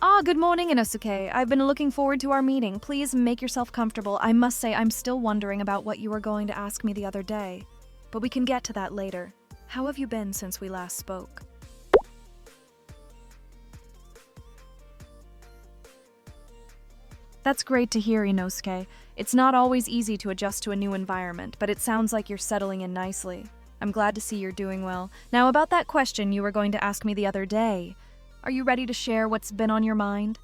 Good morning, Inosuke. I've been looking forward to our meeting. Please make yourself comfortable. I must say, I'm still wondering about what you were going to ask me the other day, but we can get to that later. How have you been since we last spoke? That's great to hear, Inosuke. It's not always easy to adjust to a new environment, but it sounds like you're settling in nicely. I'm glad to see you're doing well. Now, about that question you were going to ask me the other day. Are you ready to share what's been on your mind?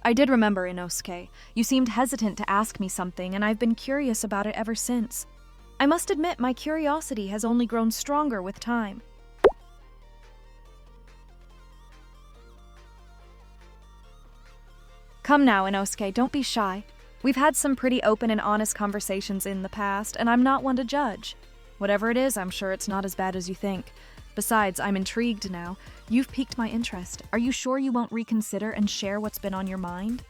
I did remember, Inosuke. You seemed hesitant to ask me something, and I've been curious about it ever since. I must admit, my curiosity has only grown stronger with time. Come now, Inosuke, don't be shy. We've had some pretty open and honest conversations in the past, and I'm not one to judge. Whatever it is, I'm sure it's not as bad as you think. Besides, I'm intrigued now. You've piqued my interest. Are you sure you won't reconsider and share what's been on your mind?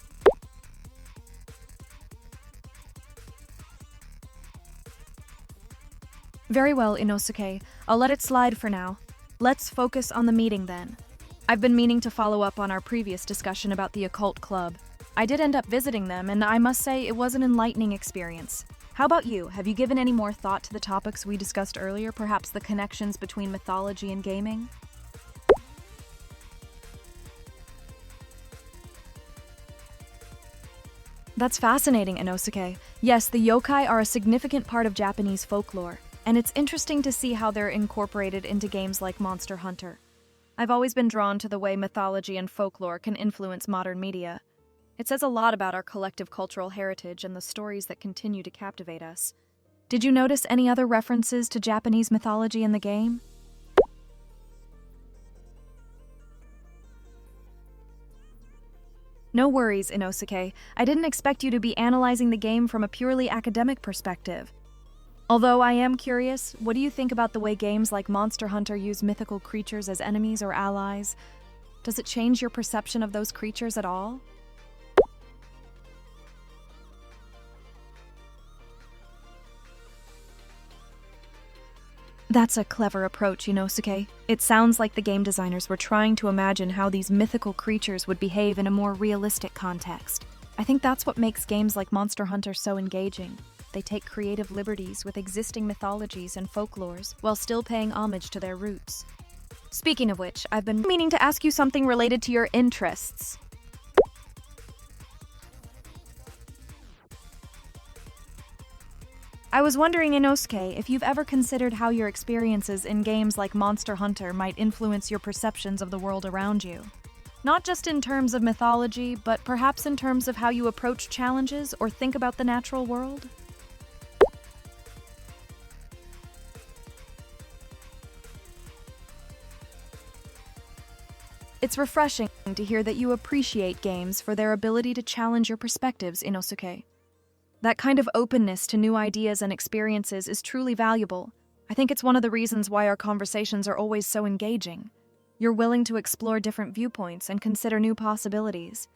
Very well, Inosuke. I'll let it slide for now. Let's focus on the meeting then. I've been meaning to follow up on our previous discussion about the occult club. I did end up visiting them, and I must say it was an enlightening experience. How about you? Have you given any more thought to the topics we discussed earlier, perhaps the connections between mythology and gaming? That's fascinating, Inosuke. Yes, the yokai are a significant part of Japanese folklore, and it's interesting to see how they're incorporated into games like Monster Hunter. I've always been drawn to the way mythology and folklore can influence modern media. It says a lot about our collective cultural heritage and the stories that continue to captivate us. Did you notice any other references to Japanese mythology in the game? No worries, Inosuke. I didn't expect you to be analyzing the game from a purely academic perspective. Although I am curious, what do you think about the way games like Monster Hunter use mythical creatures as enemies or allies? Does it change your perception of those creatures at all? That's a clever approach, Inosuke. It sounds like the game designers were trying to imagine how these mythical creatures would behave in a more realistic context. I think that's what makes games like Monster Hunter so engaging. They take creative liberties with existing mythologies and folklores while still paying homage to their roots. Speaking of which, I've been meaning to ask you something related to your interests. I was wondering, Inosuke, if you've ever considered how your experiences in games like Monster Hunter might influence your perceptions of the world around you. Not just in terms of mythology, but perhaps in terms of how you approach challenges or think about the natural world? It's refreshing to hear that you appreciate games for their ability to challenge your perspectives, Inosuke. That kind of openness to new ideas and experiences is truly valuable. I think it's one of the reasons why our conversations are always so engaging. You're willing to explore different viewpoints and consider new possibilities.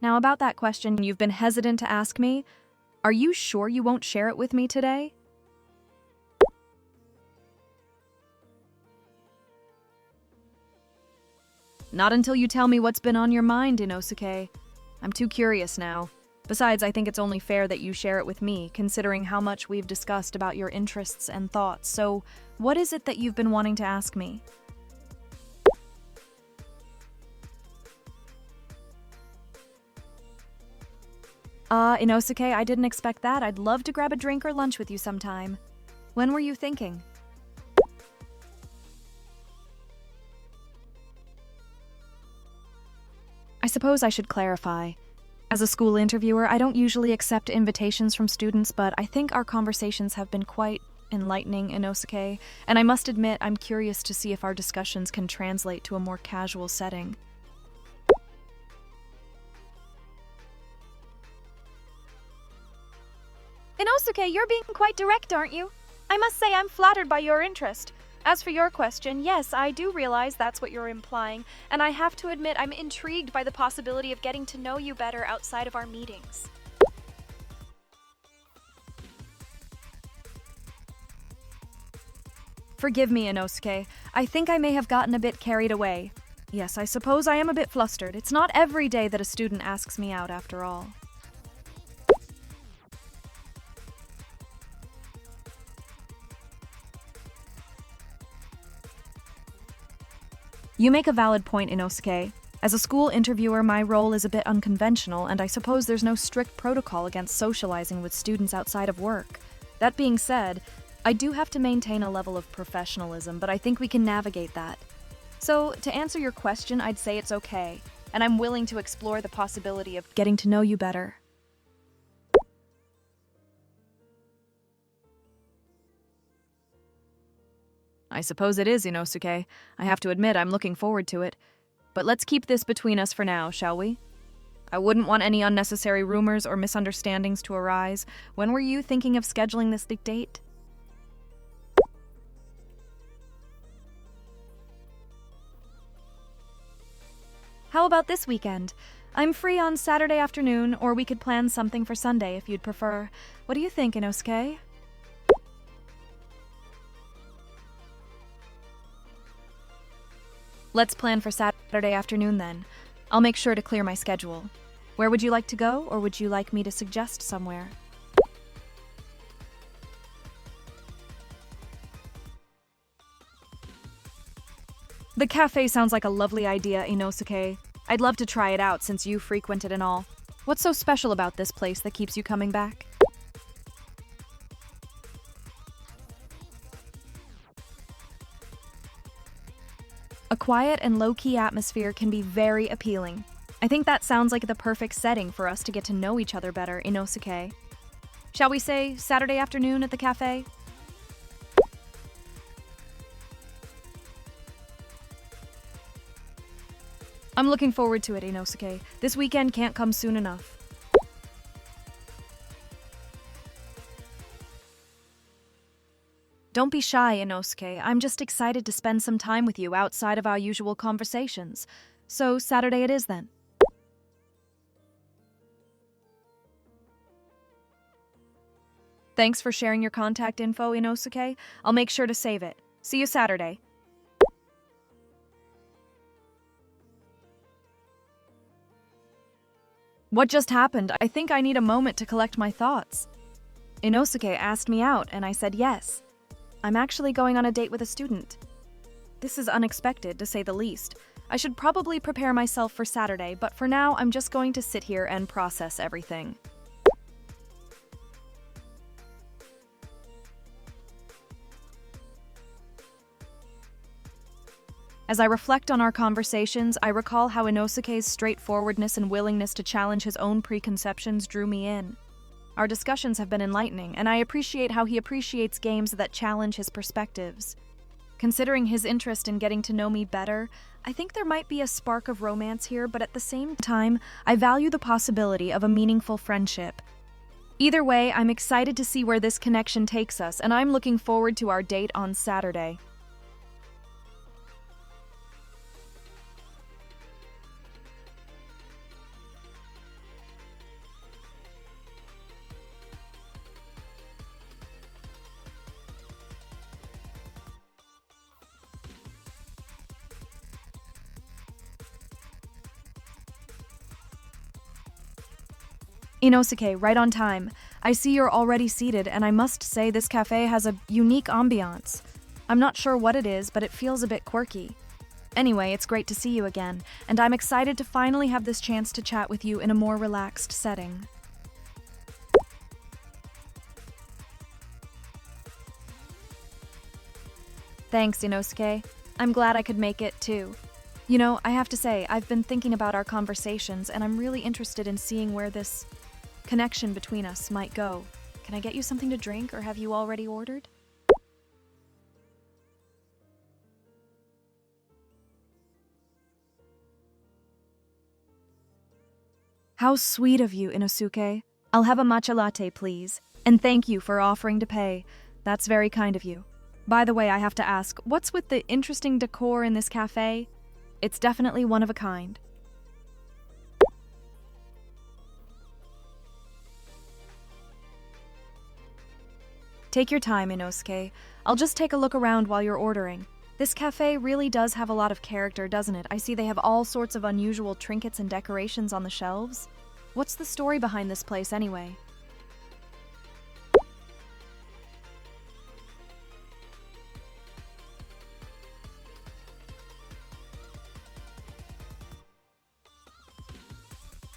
Now, about that question you've been hesitant to ask me, are you sure you won't share it with me today? Not until you tell me what's been on your mind, Inosuke. I'm too curious now. Besides, I think it's only fair that you share it with me, considering how much we've discussed about your interests and thoughts. So, what is it that you've been wanting to ask me? Inosuke, I didn't expect that. I'd love to grab a drink or lunch with you sometime. When were you thinking? I suppose I should clarify. As a school interviewer, I don't usually accept invitations from students, but I think our conversations have been quite enlightening, Inosuke, and I must admit I'm curious to see if our discussions can translate to a more casual setting. Inosuke, you're being quite direct, aren't you? I must say I'm flattered by your interest. As for your question, yes, I do realize that's what you're implying, and I have to admit I'm intrigued by the possibility of getting to know you better outside of our meetings. Forgive me, Inosuke. I think I may have gotten a bit carried away. Yes, I suppose I am a bit flustered. It's not every day that a student asks me out, after all. You make a valid point, Inosuke. As a school interviewer, my role is a bit unconventional, and I suppose there's no strict protocol against socializing with students outside of work. That being said, I do have to maintain a level of professionalism, but I think we can navigate that. So, to answer your question, I'd say it's okay, and I'm willing to explore the possibility of getting to know you better. I suppose it is, Inosuke. I have to admit, I'm looking forward to it. But let's keep this between us for now, shall we? I wouldn't want any unnecessary rumors or misunderstandings to arise. When were you thinking of scheduling this date? How about this weekend? I'm free on Saturday afternoon, or we could plan something for Sunday if you'd prefer. What do you think, Inosuke? Let's plan for Saturday afternoon then. I'll make sure to clear my schedule. Where would you like to go, or would you like me to suggest somewhere? The cafe sounds like a lovely idea, Inosuke. I'd love to try it out since you frequent it and all. What's so special about this place that keeps you coming back? A quiet and low-key atmosphere can be very appealing. I think that sounds like the perfect setting for us to get to know each other better, Inosuke. Shall we say Saturday afternoon at the cafe? I'm looking forward to it, Inosuke. This weekend can't come soon enough. Don't be shy, Inosuke. I'm just excited to spend some time with you outside of our usual conversations. So, Saturday it is then. Thanks for sharing your contact info, Inosuke. I'll make sure to save it. See you Saturday. What just happened? I think I need a moment to collect my thoughts. Inosuke asked me out, and I said yes. I'm actually going on a date with a student. This is unexpected, to say the least. I should probably prepare myself for Saturday, but for now, I'm just going to sit here and process everything. As I reflect on our conversations, I recall how Inosuke's straightforwardness and willingness to challenge his own preconceptions drew me in. Our discussions have been enlightening, and I appreciate how he appreciates games that challenge his perspectives. Considering his interest in getting to know me better, I think there might be a spark of romance here, but at the same time, I value the possibility of a meaningful friendship. Either way, I'm excited to see where this connection takes us, and I'm looking forward to our date on Saturday. Inosuke, right on time. I see you're already seated, and I must say this cafe has a unique ambiance. I'm not sure what it is, but it feels a bit quirky. Anyway, it's great to see you again, and I'm excited to finally have this chance to chat with you in a more relaxed setting. Thanks, Inosuke. I'm glad I could make it, too. You know, I have to say, I've been thinking about our conversations, and I'm really interested in seeing where this connection between us might go. Can I get you something to drink, or have you already ordered? How sweet of you, Inosuke. I'll have a matcha latte, please. And thank you for offering to pay. That's very kind of you. By the way, I have to ask, what's with the interesting decor in this cafe? It's definitely one of a kind. Take your time, Inosuke. I'll just take a look around while you're ordering. This cafe really does have a lot of character, doesn't it? I see they have all sorts of unusual trinkets and decorations on the shelves. What's the story behind this place anyway?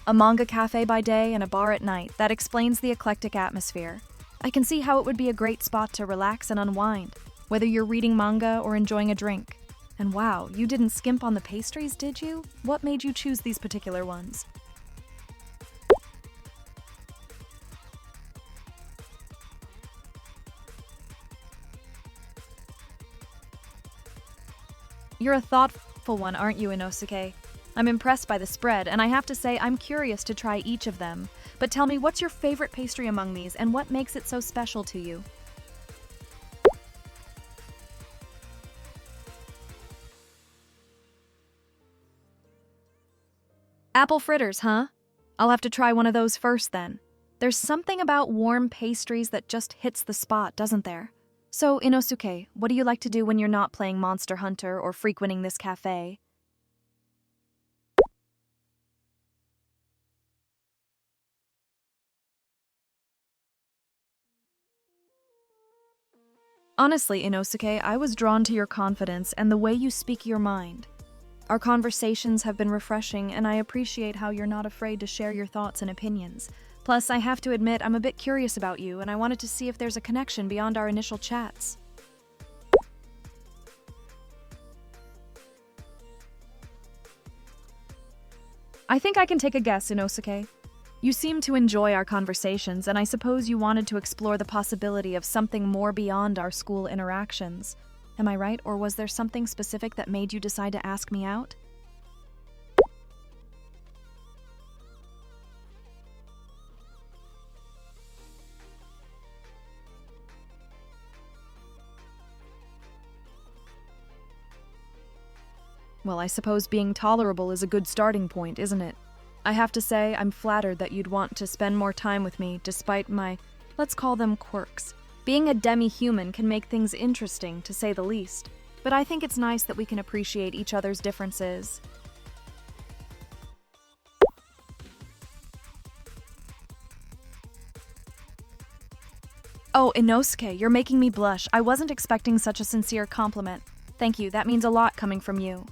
A manga cafe by day and a bar at night. That explains the eclectic atmosphere. I can see how it would be a great spot to relax and unwind, whether you're reading manga or enjoying a drink. And wow, you didn't skimp on the pastries, did you? What made you choose these particular ones? You're a thoughtful one, aren't you, Inosuke? I'm impressed by the spread, and I have to say I'm curious to try each of them. But tell me, what's your favorite pastry among these, and what makes it so special to you? Apple fritters, huh? I'll have to try one of those first then. There's something about warm pastries that just hits the spot, doesn't there? So, Inosuke, what do you like to do when you're not playing Monster Hunter or frequenting this cafe? Honestly, Inosuke, I was drawn to your confidence and the way you speak your mind. Our conversations have been refreshing, and I appreciate how you're not afraid to share your thoughts and opinions. Plus, I have to admit, I'm a bit curious about you, and I wanted to see if there's a connection beyond our initial chats. I think I can take a guess, Inosuke. You seem to enjoy our conversations, and I suppose you wanted to explore the possibility of something more beyond our school interactions. Am I right, or was there something specific that made you decide to ask me out? Well, I suppose being tolerable is a good starting point, isn't it? I have to say, I'm flattered that you'd want to spend more time with me despite my, let's call them quirks. Being a demi-human can make things interesting, to say the least. But I think it's nice that we can appreciate each other's differences. Oh, Inosuke, you're making me blush. I wasn't expecting such a sincere compliment. Thank you, that means a lot coming from you.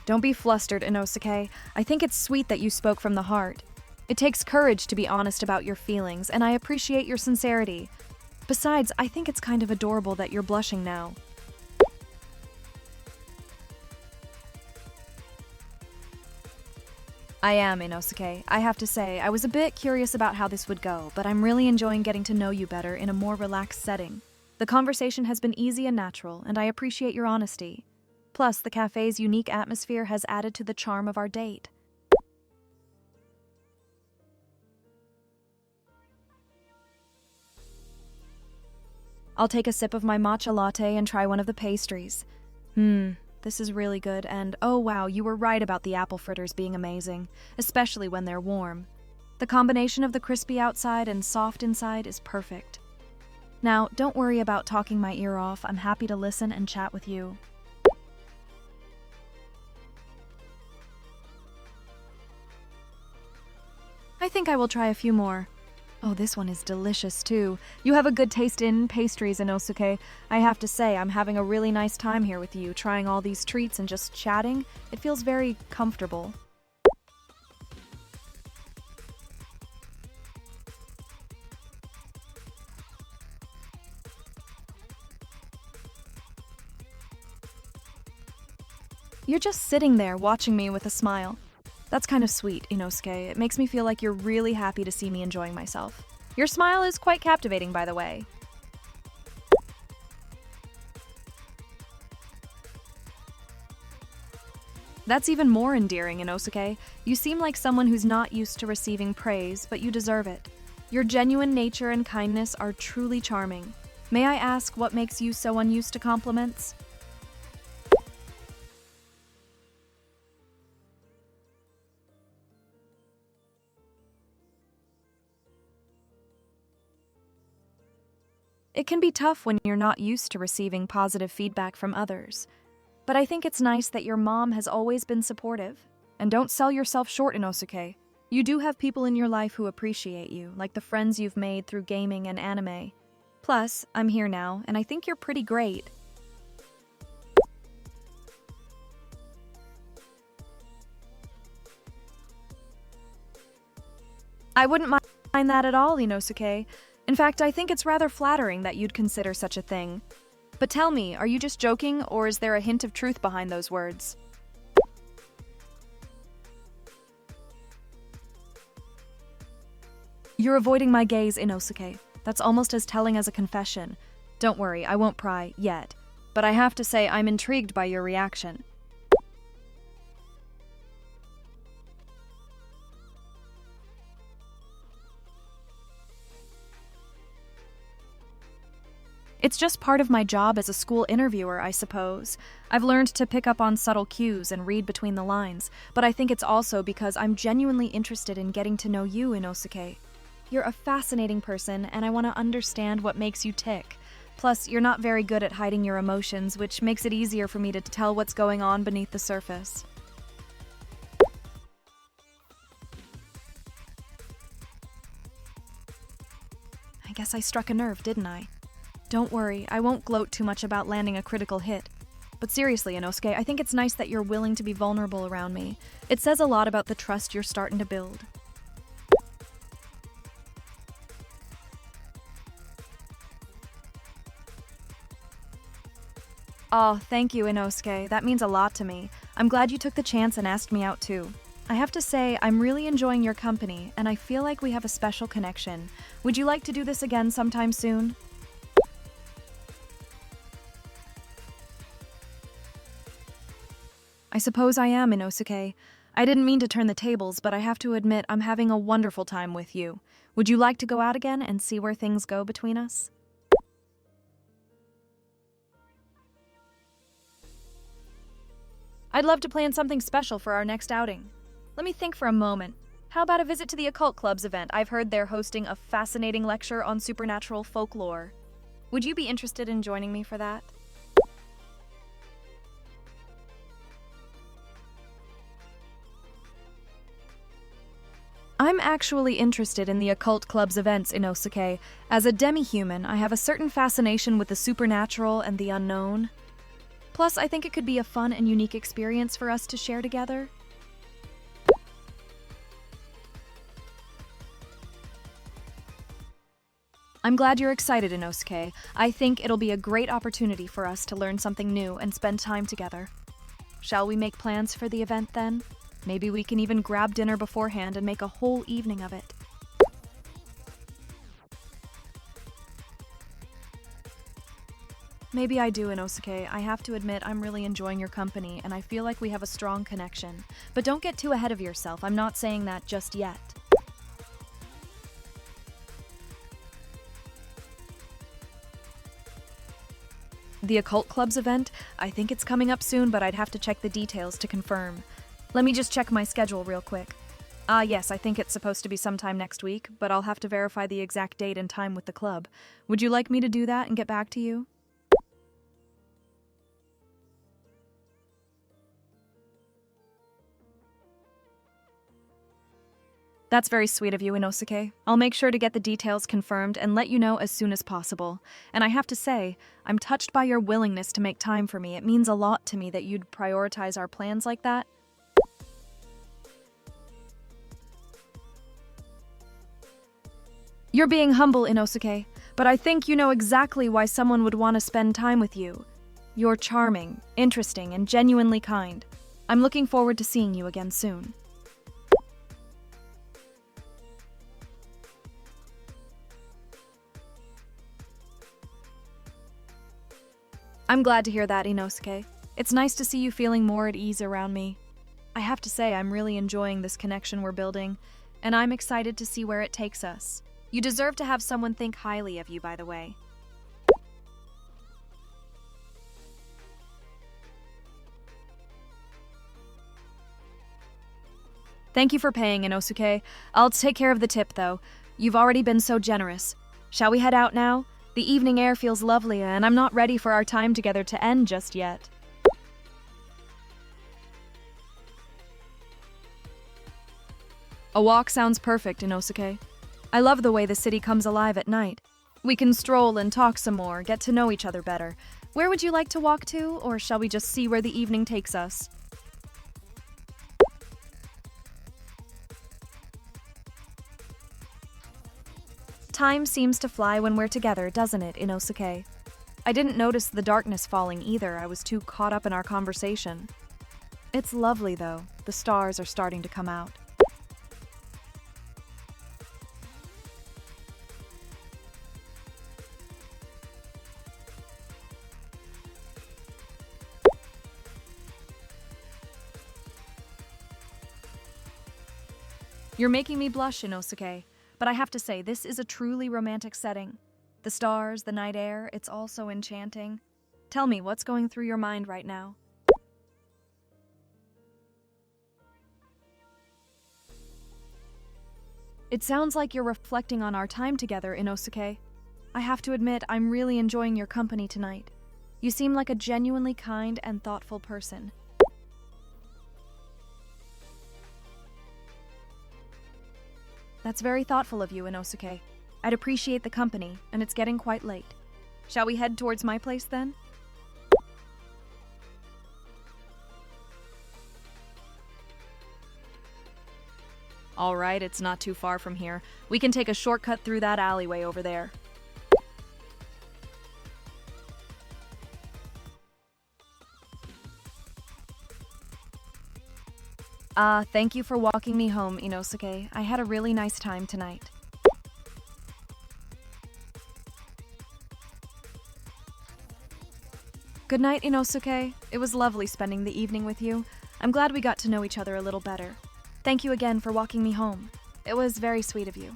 Don't be flustered, Inosuke. I think it's sweet that you spoke from the heart. It takes courage to be honest about your feelings, and I appreciate your sincerity. Besides, I think it's kind of adorable that you're blushing now. I am, Inosuke. I have to say, I was a bit curious about how this would go, but I'm really enjoying getting to know you better in a more relaxed setting. The conversation has been easy and natural, and I appreciate your honesty. Plus, the cafe's unique atmosphere has added to the charm of our date. I'll take a sip of my matcha latte and try one of the pastries. This is really good, and oh wow, you were right about the apple fritters being amazing, especially when they're warm. The combination of the crispy outside and soft inside is perfect. Now, don't worry about talking my ear off. I'm happy to listen and chat with you. I think I will try a few more. Oh, this one is delicious too. You have a good taste in pastries, Inosuke. I have to say, I'm having a really nice time here with you, trying all these treats and just chatting. It feels very comfortable. You're just sitting there watching me with a smile. That's kind of sweet, Inosuke. It makes me feel like you're really happy to see me enjoying myself. Your smile is quite captivating, by the way. That's even more endearing, Inosuke. You seem like someone who's not used to receiving praise, but you deserve it. Your genuine nature and kindness are truly charming. May I ask what makes you so unused to compliments? It can be tough when you're not used to receiving positive feedback from others. But I think it's nice that your mom has always been supportive. And don't sell yourself short, Inosuke. You do have people in your life who appreciate you, like the friends you've made through gaming and anime. Plus, I'm here now, and I think you're pretty great. I wouldn't mind that at all, Inosuke. In fact, I think it's rather flattering that you'd consider such a thing. But tell me, are you just joking, or is there a hint of truth behind those words? You're avoiding my gaze, Inosuke. That's almost as telling as a confession. Don't worry, I won't pry yet. But I have to say I'm intrigued by your reaction. It's just part of my job as a school interviewer, I suppose. I've learned to pick up on subtle cues and read between the lines, but I think it's also because I'm genuinely interested in getting to know you, Inosuke. You're a fascinating person, and I want to understand what makes you tick. Plus, you're not very good at hiding your emotions, which makes it easier for me to tell what's going on beneath the surface. I guess I struck a nerve, didn't I? Don't worry, I won't gloat too much about landing a critical hit. But seriously, Inosuke, I think it's nice that you're willing to be vulnerable around me. It says a lot about the trust you're starting to build. Oh, thank you, Inosuke. That means a lot to me. I'm glad you took the chance and asked me out too. I have to say, I'm really enjoying your company, and I feel like we have a special connection. Would you like to do this again sometime soon? I suppose I am, Inosuke. I didn't mean to turn the tables, but I have to admit I'm having a wonderful time with you. Would you like to go out again and see where things go between us? I'd love to plan something special for our next outing. Let me think for a moment. How about a visit to the Occult Club's event? I've heard they're hosting a fascinating lecture on supernatural folklore. Would you be interested in joining me for that? I'm actually interested in the Occult Club's events, Inosuke. As a demi-human, I have a certain fascination with the supernatural and the unknown. Plus, I think it could be a fun and unique experience for us to share together. I'm glad you're excited, Inosuke. I think it'll be a great opportunity for us to learn something new and spend time together. Shall we make plans for the event then? Maybe we can even grab dinner beforehand and make a whole evening of it. Maybe I do, Inosuke. I have to admit I'm really enjoying your company, and I feel like we have a strong connection. But don't get too ahead of yourself. I'm not saying that just yet. The Occult Club's event? I think it's coming up soon, but I'd have to check the details to confirm. Let me just check my schedule real quick. Yes, I think it's supposed to be sometime next week, but I'll have to verify the exact date and time with the club. Would you like me to do that and get back to you? That's very sweet of you, Inosuke. I'll make sure to get the details confirmed and let you know as soon as possible. And I have to say, I'm touched by your willingness to make time for me. It means a lot to me that you'd prioritize our plans like that. You're being humble, Inosuke, but I think you know exactly why someone would want to spend time with you. You're charming, interesting, and genuinely kind. I'm looking forward to seeing you again soon. I'm glad to hear that, Inosuke. It's nice to see you feeling more at ease around me. I have to say, I'm really enjoying this connection we're building, and I'm excited to see where it takes us. You deserve to have someone think highly of you, by the way. Thank you for paying, Inosuke. I'll take care of the tip, though. You've already been so generous. Shall we head out now? The evening air feels lovely, and I'm not ready for our time together to end just yet. A walk sounds perfect, Inosuke. I love the way the city comes alive at night. We can stroll and talk some more, get to know each other better. Where would you like to walk to, or shall we just see where the evening takes us? Time seems to fly when we're together, doesn't it, Inosuke? I didn't notice the darkness falling either. I was too caught up in our conversation. It's lovely, though. The stars are starting to come out. You're making me blush, Inosuke, but I have to say, this is a truly romantic setting. The stars, the night air, it's all so enchanting. Tell me, what's going through your mind right now? It sounds like you're reflecting on our time together, Inosuke. I have to admit, I'm really enjoying your company tonight. You seem like a genuinely kind and thoughtful person. That's very thoughtful of you, Inosuke. I'd appreciate the company, and it's getting quite late. Shall we head towards my place then? All right, it's not too far from here. We can take a shortcut through that alleyway over there. Thank you for walking me home, Inosuke. I had a really nice time tonight. Good night, Inosuke. It was lovely spending the evening with you. I'm glad we got to know each other a little better. Thank you again for walking me home. It was very sweet of you.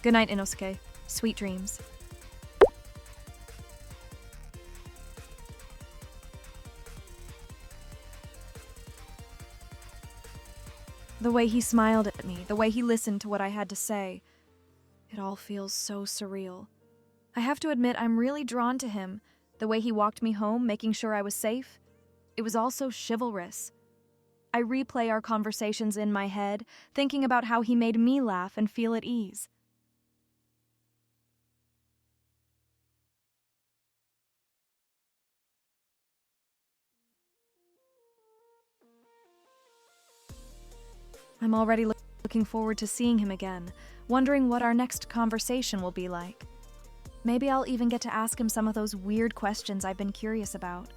Good night, Inosuke. Sweet dreams. The way he smiled at me, the way he listened to what I had to say, it all feels so surreal. I have to admit, I'm really drawn to him. The way he walked me home, making sure I was safe, it was all so chivalrous. I replay our conversations in my head, thinking about how he made me laugh and feel at ease. I'm already looking forward to seeing him again, wondering what our next conversation will be like. Maybe I'll even get to ask him some of those weird questions I've been curious about.